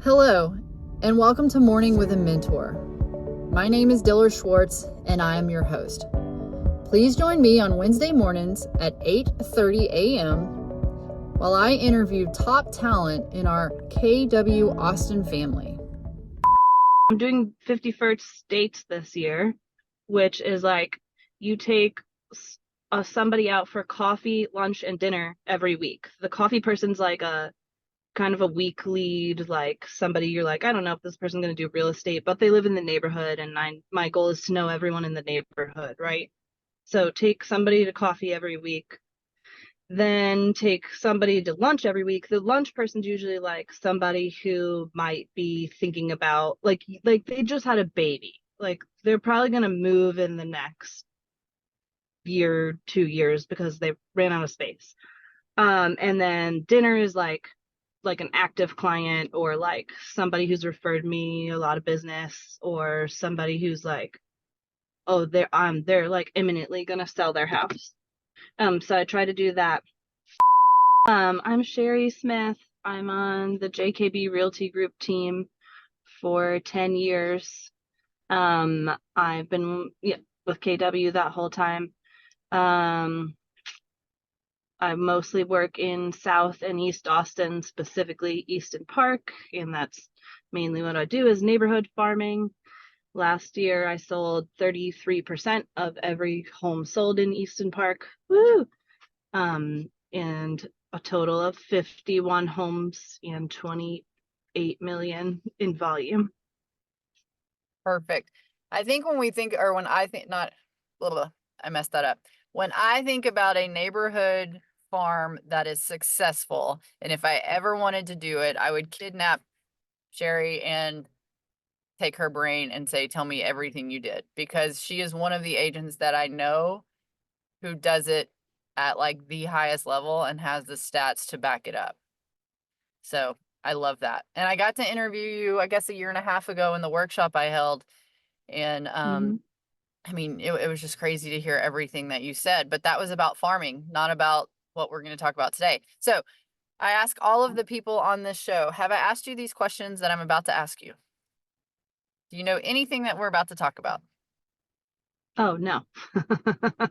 Hello, and welcome to Morning with a Mentor. My name is Diller Schwartz, and I am your host. Please join me on Wednesday mornings at 8:30 a.m. while I interview top talent in our KW Austin family. I'm doing 51st States this year, which is like you take somebody out for coffee, lunch, and dinner every week. The coffee person's like a kind of a week lead, like somebody you're like, I don't know if this person's going to do real estate, but they live in the neighborhood, and my goal is to know everyone in the neighborhood, right? So take somebody to coffee every week, then take somebody to lunch every week. The lunch person's usually like somebody who might be thinking about like they just had a baby. Like they're probably going to move in the next year, 2 years because they ran out of space. And then dinner is like an active client, or like somebody who's referred me a lot of business, or somebody who's like, oh, they're like imminently gonna sell their house. So I try to do that. I'm Cherrie Smith. I'm on the JKB Realty Group team for 10 years. I've been with KW that whole time. I mostly work in South and East Austin, specifically Easton Park, and that's mainly what I do is neighborhood farming. Last year, I sold 33% of every home sold in Easton Park. Woo! And a total of 51 homes and 28 million in volume. Perfect. I think when we think, or when I think, not, I messed that up. When I think about a neighborhood farm that is successful, and if I ever wanted to do it, I would kidnap Cherrie and take her brain and say, tell me everything you did, because she is one of the agents that I know who does it at like the highest level and has the stats to back it up. So I love that. And I got to interview you, I guess, a year and a half ago in the workshop I held. And I mean, it was just crazy to hear everything that you said, but that was about farming, not about what we're going to talk about today. So I ask all of the people on this show, have I asked you these questions that I'm about to ask you? Do you know anything that we're about to talk about? Oh, no.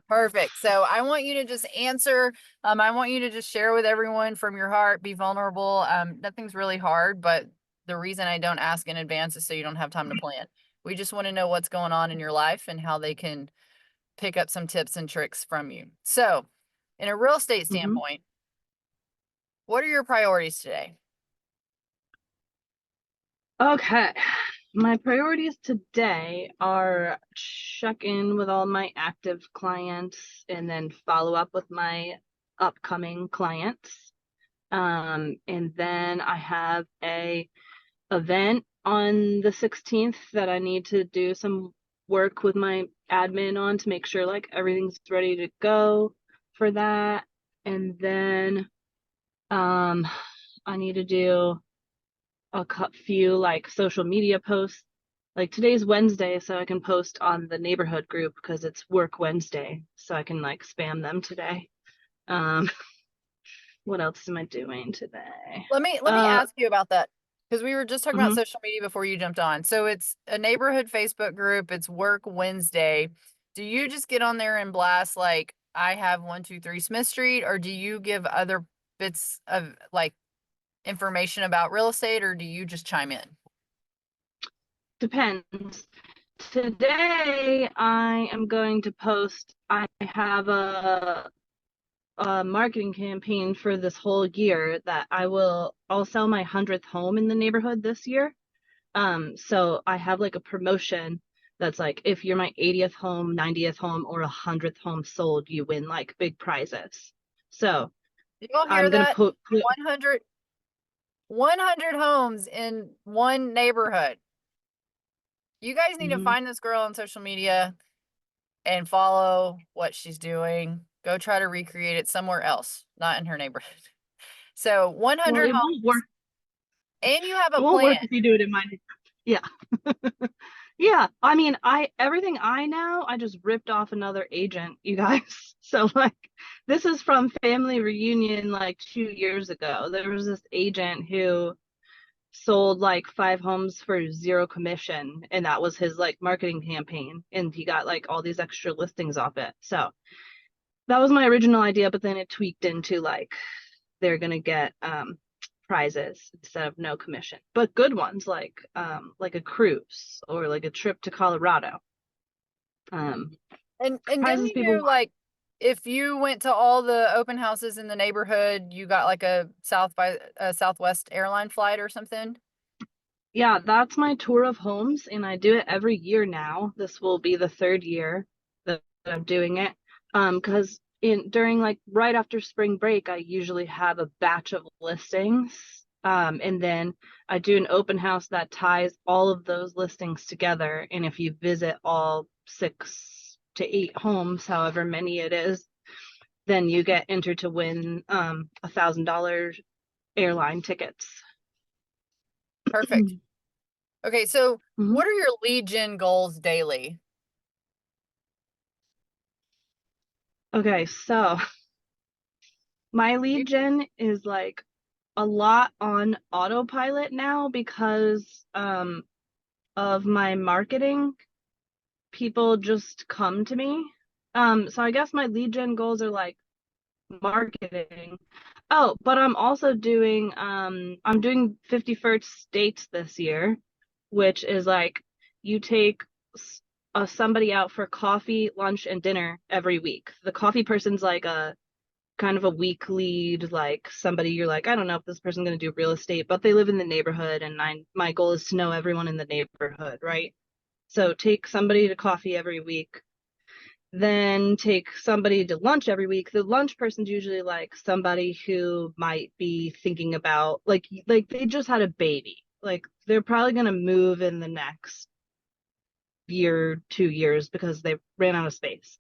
Perfect. So I want you to just answer. I want you to just share with everyone from your heart, be vulnerable. Nothing's really hard, but the reason I don't ask in advance is so you don't have time to plan. We just want to know what's going on in your life and how they can pick up some tips and tricks from you. So in a real estate standpoint, what are your priorities today? Okay. My priorities today are check in with all my active clients and then follow up with my upcoming clients. And then I have a event on the 16th that I need to do some work with my admin on to make sure like everything's ready to go for that. And then I need to do a few like social media posts. Like today's Wednesday, so I can post on the neighborhood group because it's work Wednesday, so I can like spam them today. Um, what else am I doing today? Let me ask you about that, because we were just talking about Mhm. social media before you jumped on. So it's a neighborhood Facebook group. It's Work Wednesday. Do you just get on there and blast like I have 123 Smith Street, or do you give other bits of like information about real estate, or do you just chime in? Depends. Today I am going to post. I have a marketing campaign for this whole year that I'll sell my 100th home in the neighborhood this year. So I have like a promotion that's like if you're my 80th home, 90th home, or 100th home sold, you win like big prizes. So You'll hear I'm gonna that put 100 homes in one neighborhood. You guys need to Mhm. find this girl on social media and follow what she's doing. Go try to recreate it somewhere else, not in her neighborhood. So Well, 100 it won't homes, work. and you have It a won't work plan. if you do it in my yeah. Yeah, I mean, everything I know, I just ripped off another agent, you guys. So like this is from family reunion like 2 years ago. There was this agent who sold like 5 homes for zero commission, and that was his like marketing campaign, and he got like all these extra listings off it. So that was my original idea, but then it tweaked into like they're gonna get prizes instead of no commission, but good ones like a cruise or like a trip to Colorado. Um, And didn't Prizes you people do want. like if you went to all the open houses in the neighborhood, you got like a Southwest airline flight or something? Yeah, that's my tour of homes, and I do it every year now. This will be the third year that I'm doing it. Because in during like right after spring break, I usually have a batch of listings. And then I do an open house that ties all of those listings together. And if you visit all 6 to 8 homes, however many it is, then you get entered to win $1,000 airline tickets. Perfect. Okay, so Mhm. what are your lead gen goals daily? Okay, so my You- lead gen is like a lot on autopilot now because of my marketing. People just come to me. So I guess my lead gen goals are like marketing. Oh, but I'm doing 51st dates this year, which is like you take somebody out for coffee, lunch, and dinner every week. The coffee person's like a kind of a weak lead, like somebody you're like, I don't know if this person's going to do real estate, but they live in the neighborhood, and my goal is to know everyone in the neighborhood, right? So take somebody to coffee every week, then take somebody to lunch every week. The lunch person's usually like somebody who might be thinking about like they just had a baby. Like they're probably going to move in the next year, 2 years because they ran out of space.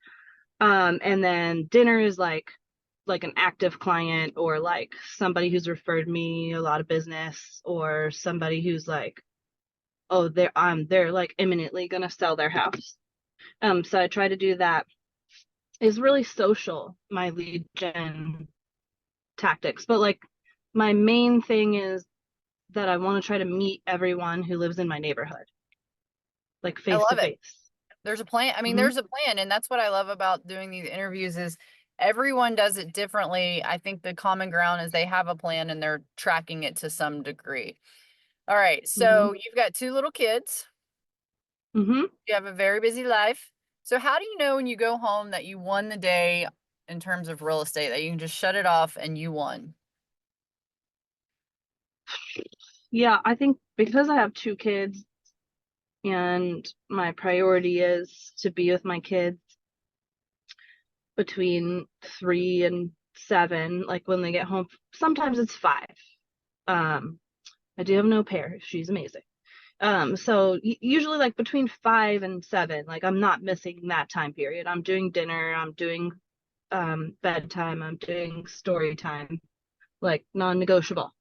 And then dinner is like an active client or like somebody who's referred me a lot of business or somebody who's like, oh, they're like imminently gonna sell their house. So I try to do that. Is really social, my lead gen tactics. But like my main thing is that I want to try to meet everyone who lives in my neighborhood, like I face to love it. face. There's a plan. I mean, Mm-hmm. there's a plan, and that's what I love about doing these interviews is everyone does it differently. I think the common ground is they have a plan and they're tracking it to some degree. All right, Mm-hmm. so you've got two little kids. Mm-hmm. You have a very busy life. So how do you know when you go home that you won the day in terms of real estate, that you can just shut it off and you won? Yeah, I think because I have 2 kids and my priority is to be with my kids between 3 and 7, like when they get home. Sometimes it's 5. Um, I do have an au pair. She's amazing. So usually like between 5 and 7, like I'm not missing that time period. I'm doing dinner, I'm doing bedtime, I'm doing story time, like non-negotiable.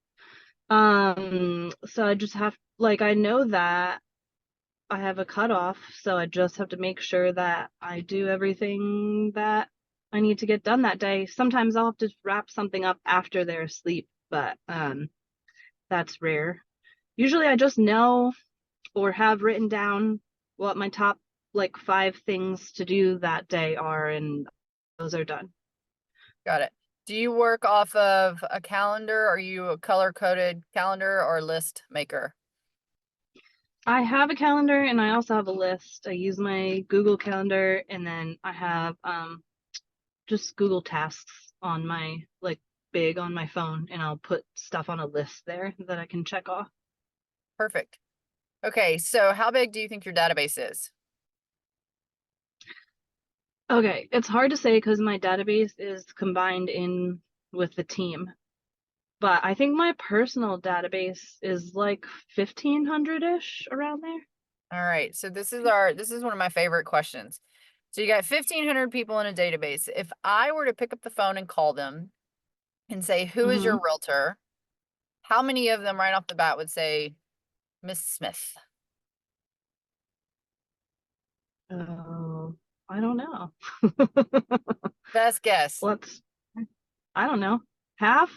So I just have like I know that I have a cutoff, so I just have to make sure that I do everything that I need to get done that day. Sometimes I'll have to wrap something up after they're asleep, but that's rare. Usually I just know or have written down what my top like 5 things to do that day are, and those are done. Got it. Do you work off of a calendar? Are you a color-coded calendar or list maker? I have a calendar and I also have a list. I use my Google Calendar, and then I have just Google Tasks on my like big on my phone, and I'll put stuff on a list there that I can check off. Perfect. Okay, so how big do you think your database is? Okay, it's hard to say because my database is combined in with the team, but I think my personal database is like 1,500-ish around there. All right, so this is one of my favorite questions. So you got 1,500 people in a database. If I were to pick up the phone and call them and say, "Who is your Mm-hmm. realtor?" How many of them right off the bat would say Miss Smith? Oh, I don't know. Best guess. Let's, I don't know, half?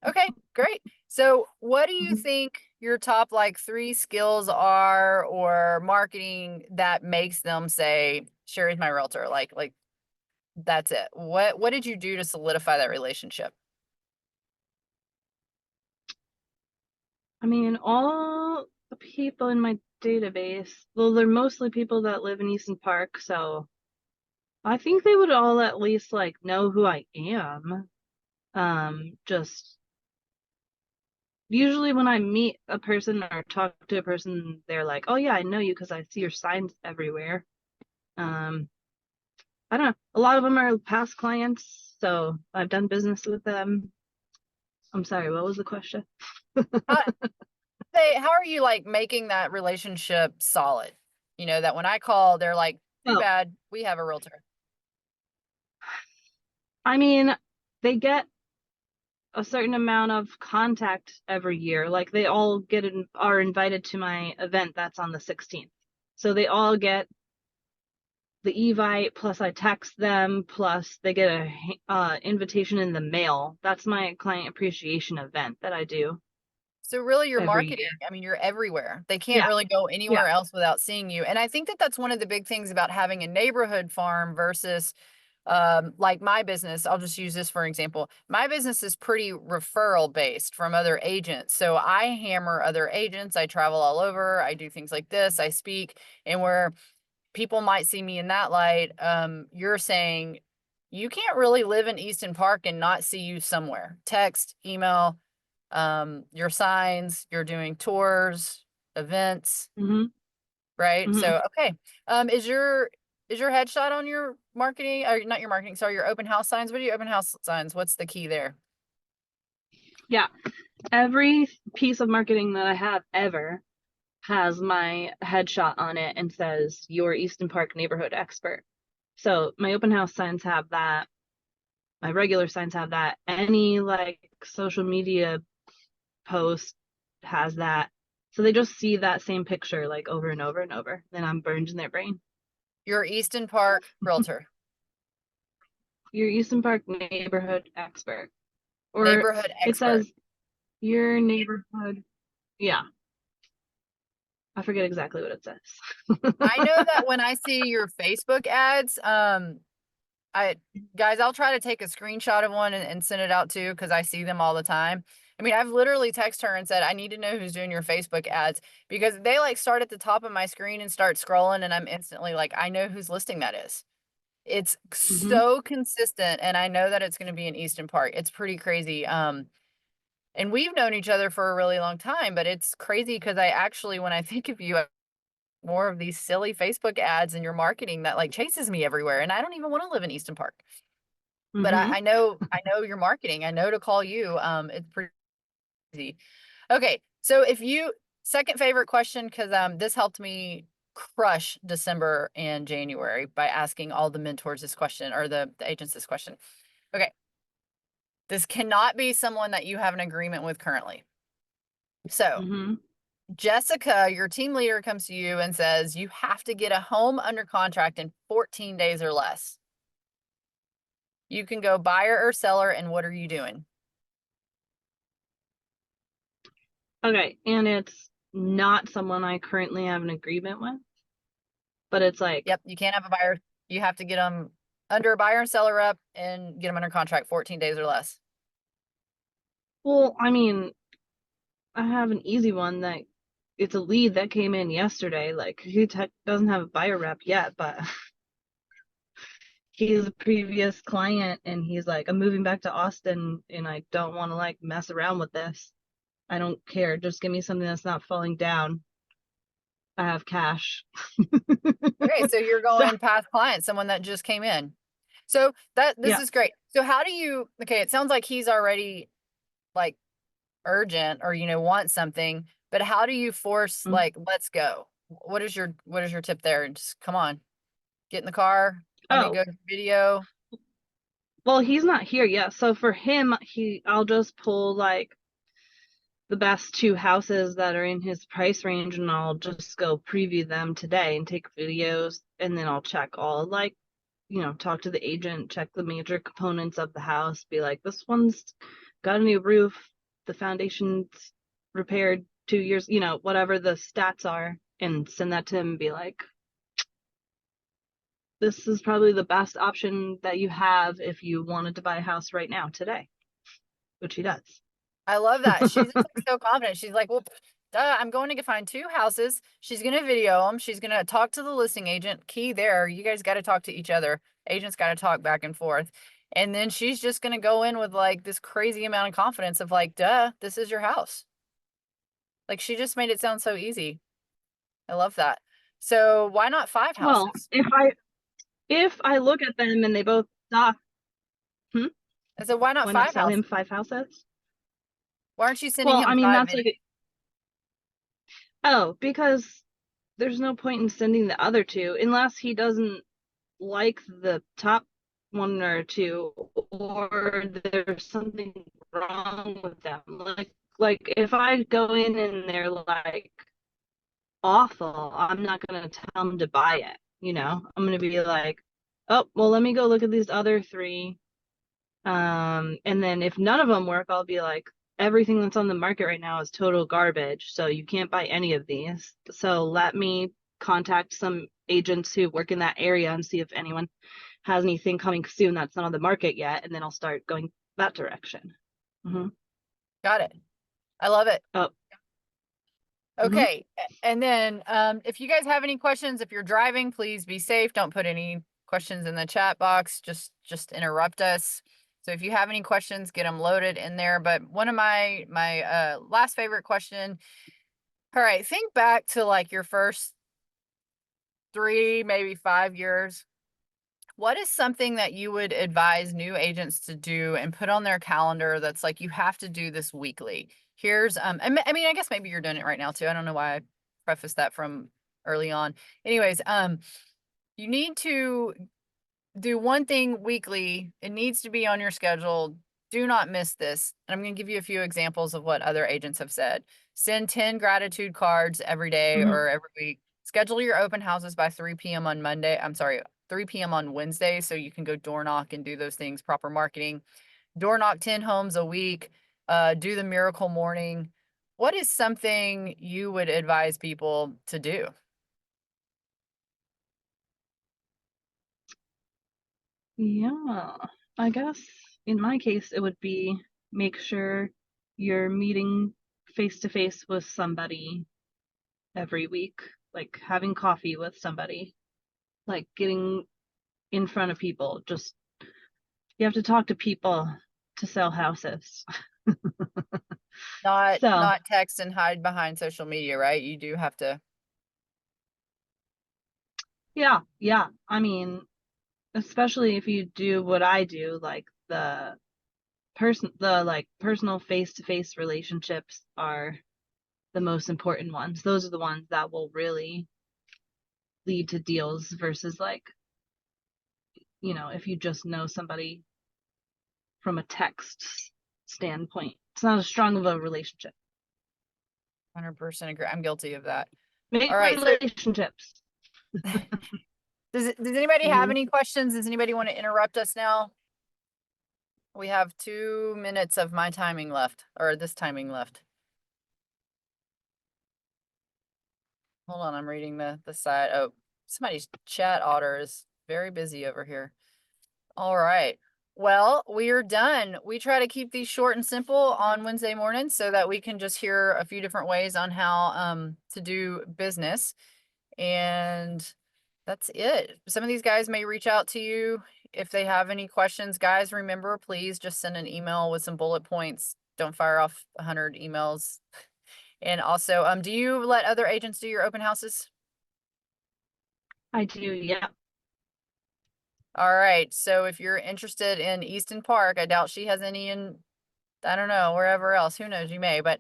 Okay, great. So, what do you Mhm. think your top like three skills are or marketing that makes them say, Cherrie's my realtor? Like that's it. What did you do to solidify that relationship? I mean, all the people in my database, well, they're mostly people that live in Easton Park, so I think they would all at least like know who I am. Just usually when I meet a person or talk to a person, they're like, "Oh yeah, I know you because I see your signs everywhere." Um, I don't know. A lot of them are past clients, so I've done business with them. I'm sorry, what was the question? How, how are you like making that relationship solid? You know, that when I call, they're like, too Oh, bad, we have a realtor. I mean, they get a certain amount of contact every year. Like they all are invited to my event that's on the 16th. So they all get the Evite, plus I text them, plus they get a invitation in the mail. That's my client appreciation event that I do So really your every marketing, year. I mean, you're everywhere. They can't Yeah, really go yeah. anywhere else without seeing you. And I think that that's one of the big things about having a neighborhood farm versus like my business. I'll just use this for example. My business is pretty referral based from other agents. So I hammer other agents. I travel all over. I do things like this. I speak, and where people might see me in that light, you're saying you can't really live in Easton Park and not see you somewhere. Text, email, your signs, you're doing tours, events, Mhm. right? Mhm. So, okay. Is your headshot on your marketing or not your marketing, sorry, your open house signs? What are your open house signs? What's the key there? Yeah. Every piece of marketing that I have ever has my headshot on it and says your Easton Park neighborhood expert. So my open house signs have that. My regular signs have that. Any like social media post has that. So they just see that same picture like over and over and over. Then I'm burned in their brain. Your Easton Park realtor, Your Easton Park neighborhood expert. Or neighborhood it expert. says your neighborhood. Yeah, I forget exactly what it says. I know that when I see your Facebook ads, I guys, I'll try to take a screenshot of one and send it out too because I see them all the time. I mean, I've literally texted her and said, I need to know who's doing your Facebook ads because they like start at the top of my screen and start scrolling, and I'm instantly like, I know whose listing that is. It's Hmm. so consistent, and I know that it's going to be in Easton Park. It's pretty crazy. And we've known each other for a really long time, but it's crazy because I actually, when I think of you, more of these silly Facebook ads and your marketing that like chases me everywhere, and I don't even want to live in Easton Park. But Hmm. I know your marketing. I know to call you. It's pretty easy. Okay, so if you second favorite question because this helped me crush December and January by asking all the mentors this question or the agents this question. Okay, this cannot be someone that you have an agreement with currently. So Hmm. Jessica, your team leader, comes to you and says you have to get a home under contract in 14 days or less. You can go buyer or seller, and what are you doing? Okay, and it's not someone I currently have an agreement with, but it's like, Yep, you can't have a buyer. You have to get them under a buyer and seller up and get them under contract 14 days or less. well, I mean, I have an easy one that it's a lead that came in yesterday. Like he doesn't have a buyer rep yet, but he's a previous client and he's like, I'm moving back to Austin and I don't want to like mess around with this. I don't care. Just give me something that's not falling down. I have cash. Okay, so you're So, going past client, someone that just came in. So that this yeah. is great. So how do you okay, it sounds like he's already like urgent or want something, but how do you force Mm. like let's go? What is your tip there? Just come on, get in the car. Let me Oh, go to video. well, he's not here yet. So for him, I'll just pull like the best two houses that are in his price range and I'll just go preview them today and take videos and then I'll check all like, talk to the agent, check the major components of the house, be like, this one's got a new roof. the foundation's repaired 2 years, whatever the stats are, and send that to him and be like, this is probably the best option that you have if you wanted to buy a house right now today, which he does. I love that. She's just like so confident. She's like, well, duh, I'm going to find two houses. She's going to video them. She's going to talk to the listing agent. Key there. You guys got to talk to each other. Agents got to talk back and forth. And then she's just going to go in with like this crazy amount of confidence of like, duh, this is your house. Like she just made it sound so easy. I love that. So why not five Well, houses? if I look at them and they both suck, hmm? I said, why not Why not five sell him houses? 5 houses? Why aren't you sending Well, him I mean, five that's videos? like, oh, because there's no point in sending the other two unless he doesn't like the top one or two, or there's something wrong with them. Like if I go in and they're like awful, I'm not gonna tell them to buy it. I'm gonna be like, oh, well, let me go look at these other three. And then if none of them work, I'll be like, everything that's on the market right now is total garbage, so you can't buy any of these. So let me contact some agents who work in that area and see if anyone has anything coming soon that's not on the market yet, and then I'll start going that direction. Hmm. Got it. I love it. Oh, hmm. Okay. And then if you guys have any questions, if you're driving, please be safe. Don't put any questions in the chat box. Just interrupt us. So if you have any questions, get them loaded in there. But one of my last favorite question. All right, think back to like your first 3, maybe 5 years. What is something that you would advise new agents to do and put on their calendar that's like you have to do this weekly? Here's I mean, I guess maybe you're doing it right now too. I don't know why I prefaced that from early on. Anyways, you need to do one thing weekly. It needs to be on your schedule. Do not miss this. And I'm going to give you a few examples of what other agents have said. Send 10 gratitude cards every day Hmm. or every week. Schedule your open houses by 3 p.m. on Monday. I'm sorry, 3 p.m. on Wednesday so you can go door knock and do those things, proper marketing. Door knock 10 homes a week. Do the miracle morning. What is something you would advise people to do? Yeah, I guess in my case, it would be make sure you're meeting face to face with somebody every week, like having coffee with somebody, like getting in front of people. Just you have to talk to people to sell houses. Not So, not text and hide behind social media, right? You do have to. yeah, yeah. I mean, especially if you do what I do, like the personal face-to-face relationships are the most important ones. Those are the ones that will really lead to deals versus like, if you just know somebody from a text standpoint. It's not as strong of a relationship. 100% agree. I'm guilty of that. All Make right. So relationships. does anybody have Hmm. any questions? Does anybody want to interrupt us now? We have 2 minutes of my timing left, or this timing left. Hold on, I'm reading the side. Oh, somebody's chat otter is very busy over here. All right. Well, we are done. We try to keep these short and simple on Wednesday mornings so that we can just hear a few different ways on how to do business. And that's it. Some of these guys may reach out to you if they have any questions. Guys, remember, please just send an email with some bullet points. Don't fire off 100 emails. And also, do you let other agents do your open houses? I do, yeah. All right. So if you're interested in Easton Park, I doubt she has any in, I don't know, wherever else. Who knows? You may, but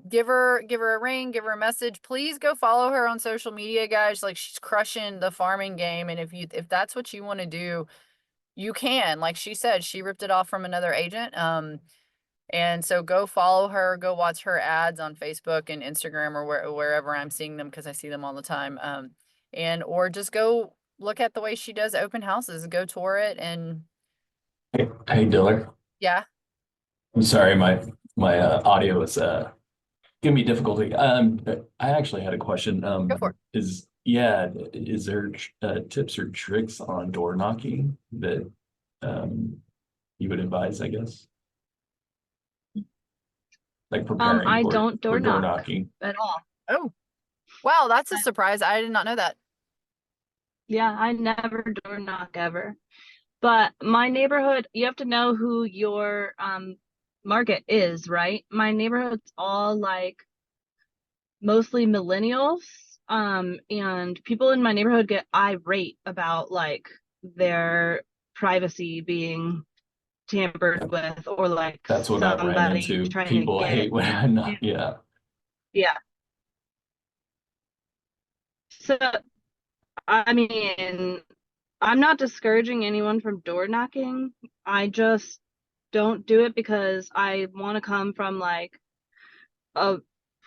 give her a ring, give her a message. Please go follow her on social media, guys. Like she's crushing the farming game. And if that's what you want to do, you can. Like she said, she ripped it off from another agent. And so go follow her, go watch her ads on Facebook and Instagram or wherever I'm seeing them because I see them all the time. And or just go look at the way she does open houses, go tour it and Hey, Diller. yeah. I'm sorry, my My audio is giving me difficulty. I actually had a question. Go for it. Is there tips or tricks on door knocking that um you would advise, I guess, like preparing I for don't door door knock knocking? at all. Oh, wow, that's a surprise. I did not know that. Yeah, I never door knock ever. But my neighborhood, you have to know who your market is, right? My neighborhood's all like mostly millennials. And people in my neighborhood get irate about like their privacy being tampered with or like That's what I've ran somebody into. trying to People get hate when I'm not. Yeah, yeah. So I mean, I'm not discouraging anyone from door knocking. I just don't do it because I want to come from like a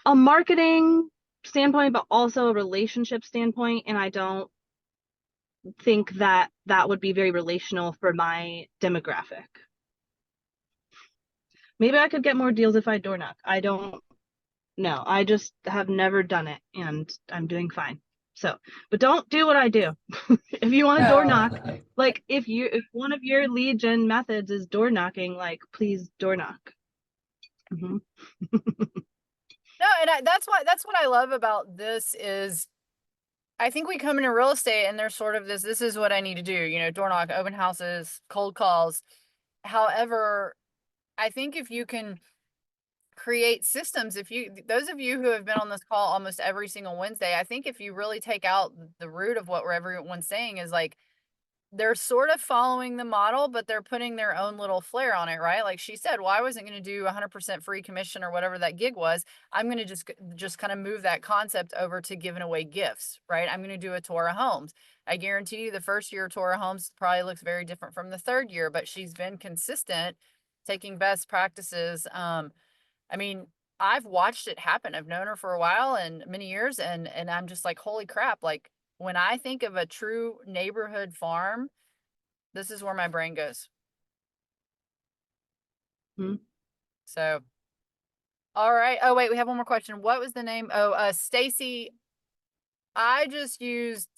a marketing standpoint, but also a relationship standpoint, and I don't think that that would be very relational for my demographic. Maybe I could get more deals if I door knock. I don't know. I just have never done it, and I'm doing fine. So, but don't do what I do. If you want to door knock, like if one of your lead gen methods is door knocking, like please door knock. Mhm. No, and that's what I love about this is I think we come into real estate and there's sort of this is what I need to do, door knock, open houses, cold calls. However, I think if you can create systems, if you those of you who have been on this call almost every single Wednesday, I think if you really take out the root of what everyone's saying is like they're sort of following the model, but they're putting their own little flair on it, right? Like she said, well, I wasn't going to do 100% free commission or whatever that gig was. I'm going to just kind of move that concept over to giving away gifts, right? I'm going to do a tour of homes. I guarantee you the first year tour of homes probably looks very different from the third year, but she's been consistent taking best practices. I mean, I've watched it happen. I've known her for a while and many years and I'm just like, holy crap, like when I think of a true neighborhood farm, this is where my brain goes. Mhm. So, all right. Oh, wait, we have one more question. What was the name? Oh, Stacy. I just used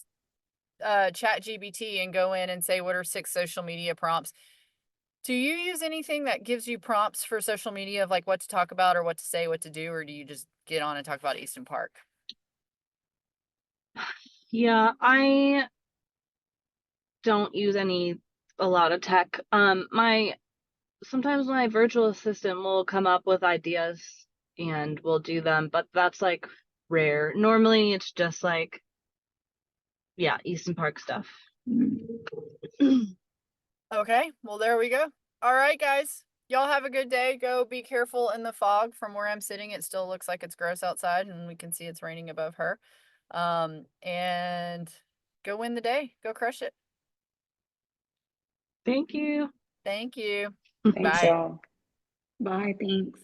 Chat GBT and go in and say, what are 6 social media prompts? Do you use anything that gives you prompts for social media of like what to talk about or what to say, what to do, or do you just get on and talk about Easton Park? Yeah, I don't use a lot of tech. My sometimes my virtual assistant will come up with ideas and we'll do them, but that's like rare. Normally it's just like, yeah, Easton Park stuff. Okay, well, there we go. All right, guys. Y'all have a good day. Go be careful in the fog. From where I'm sitting, it still looks like it's gross outside and we can see it's raining above her. And go win the day. Go crush it. Thank you. Thank you. Thanks, Bye. y'all. Bye. Thanks.